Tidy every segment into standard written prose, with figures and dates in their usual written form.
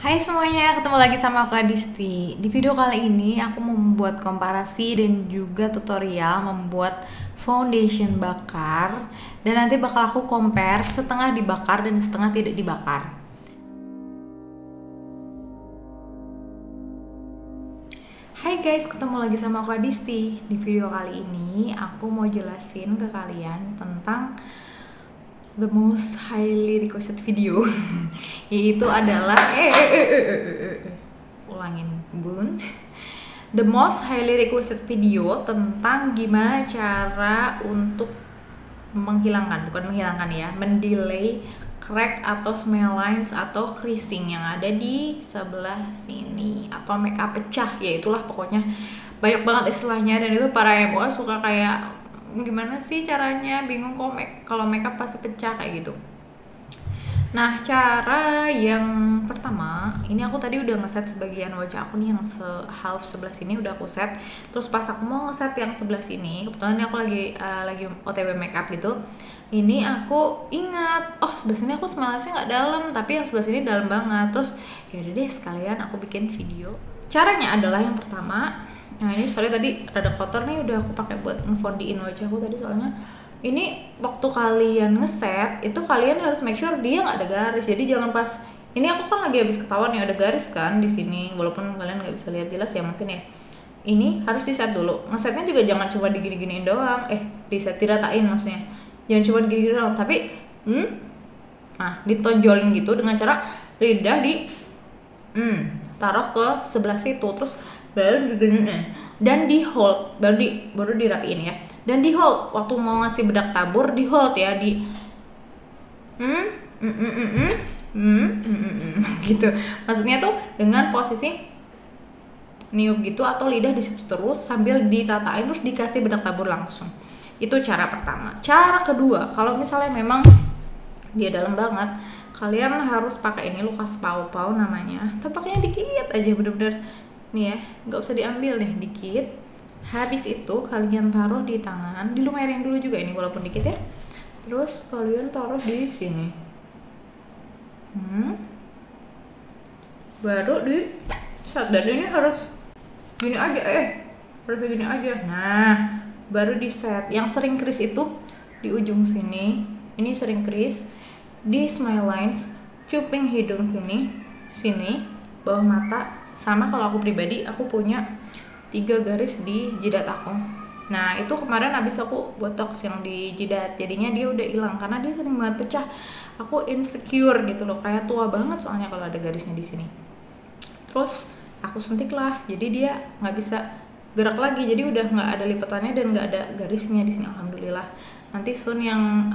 Hai semuanya, ketemu lagi sama aku Adisti. Di video kali ini aku mau membuat komparasi dan juga tutorial membuat foundation bakar. Dan nanti bakal aku compare setengah dibakar dan setengah tidak dibakar. Hai guys, ketemu lagi sama aku Adisti. Di video kali ini aku mau jelasin ke kalian tentang the most highly requested video yaitu adalah ulangin bun, the most highly requested video tentang gimana cara untuk mendelay crack atau smell lines atau creasing yang ada di sebelah sini atau makeup pecah, ya itulah pokoknya banyak banget istilahnya. Dan itu para emo suka kayak gimana sih caranya, bingung kok kalau makeup pasti pecah kayak gitu. Nah, cara yang pertama, ini aku tadi udah ngeset sebagian wajah aku nih yang half sebelah sini udah aku set. Terus pas aku mau ngeset yang sebelah sini, kebetulan ini aku lagi OTW makeup gitu. Ini aku ingat, oh sebelah sini aku smellnya nggak dalam, tapi yang sebelah sini dalam banget. Terus ya udah deh, sekalian aku bikin video. Caranya adalah yang pertama, nah ini soalnya tadi rada kotor nih, udah aku pakai buat ngefondiin wajahku tadi soalnya. Ini waktu kalian ngeset itu kalian harus make sure dia nggak ada garis. Jadi jangan pas ini aku kan lagi habis ketahuan nih ada garis kan di sini, walaupun kalian nggak bisa lihat jelas ya mungkin ya. Ini harus di set dulu. Ngesetnya juga jangan cuma digini-giniin doang. Di set diratain maksudnya. Jangan cuma gini-gini doang, tapi nah ditonjolin gitu dengan cara lidah di taruh ke sebelah situ, terus baru diginiin dan di hold, baru dirapiin ya. Dan di hold waktu mau ngasih bedak tabur, di hold ya, di gitu. Maksudnya tuh dengan posisi niup gitu atau lidah di situ terus sambil diratain terus dikasih bedak tabur langsung. Itu cara pertama. Cara kedua, kalau misalnya memang dia dalam banget, kalian harus pakai ini Lukas Pau namanya. Tapi pakainya dikit aja, bener-bener nih ya, nggak usah diambil nih, dikit. Habis itu kalian taruh di tangan, dilumerin dulu juga ini walaupun dikit ya. Terus kalian taruh di sini. Baru di set, dan ini harus gini aja, harus gini aja. Nah, baru di set. Yang sering crease itu di ujung sini. Ini sering crease di smile lines, cuping hidung sini, bawah mata. Sama kalau aku pribadi, aku punya 3 garis di jidat aku. Nah itu kemarin abis aku botox yang di jidat, jadinya dia udah hilang karena dia sering banget pecah. Aku insecure gitu loh, kayak tua banget soalnya kalau ada garisnya di sini. Terus aku suntik lah, jadi dia nggak bisa gerak lagi, jadi udah nggak ada lipatannya dan nggak ada garisnya di sini. Alhamdulillah. Nanti soon yang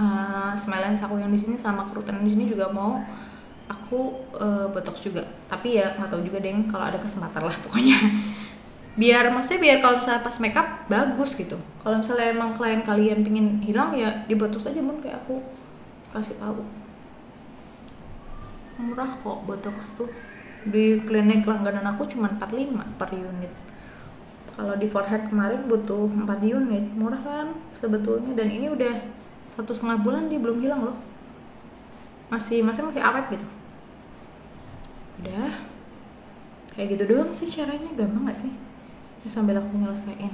smile lines aku yang di sini sama kerutan di sini juga mau aku botox juga, tapi ya nggak tahu juga deh kalau ada kesempatan lah pokoknya. Biar kalau misalnya pas makeup bagus gitu. Kalau misalnya emang klien kalian pingin hilang ya dibotox aja, mun kayak aku kasih tahu. Murah kok botox tuh, di klinik langganan aku cuma 45 per unit. Kalau di forehead kemarin butuh 4 unit, murah kan sebetulnya. Dan ini udah 1,5 bulan dia belum hilang loh, masih awet gitu. Udah kayak gitu doang sih caranya, gampang gak sih? Sambil aku nyelesain.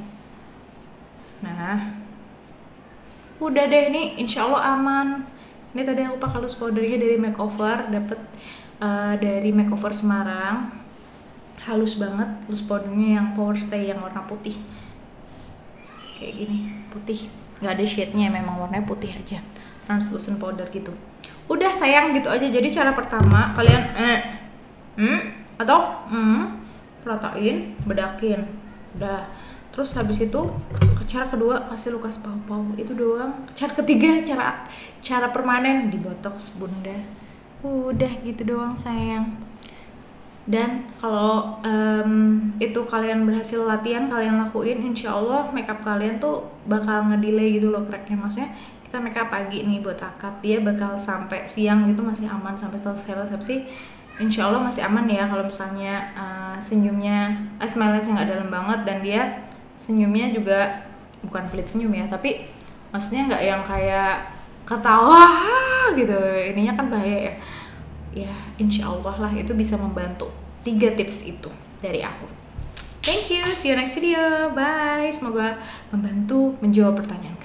Nah udah deh, nih insya Allah aman. Ini tadi aku pakai loose powdernya dari makeover, dapet dari makeover Semarang. Halus banget loose powdernya, yang power stay yang warna putih kayak gini, putih nggak ada shade-nya, memang warnanya putih aja, translucent powder gitu. Udah sayang gitu aja. Jadi cara pertama kalian ratain, bedakin, udah. Terus habis itu cara kedua kasih Lukas Pau, itu doang. Cara ketiga cara permanen di botox bunda. Udah gitu doang sayang. Dan kalau itu kalian berhasil latihan, kalian lakuin, insya Allah makeup kalian tuh bakal ngedelay gitu loh cracknya. Maksudnya kita makeup pagi nih buat akad, dia bakal sampai siang gitu masih aman, sampai selesai resepsi insya Allah masih aman ya. Kalau misalnya senyumnya smile-nya nggak dalam banget, dan dia senyumnya juga bukan pelit senyum ya, tapi maksudnya nggak yang kayak ketawa gitu, ininya kan bahaya ya. ya insya Allah lah itu bisa membantu. 3 tips itu dari aku. Thank you, see you next video, bye. Semoga membantu menjawab pertanyaan.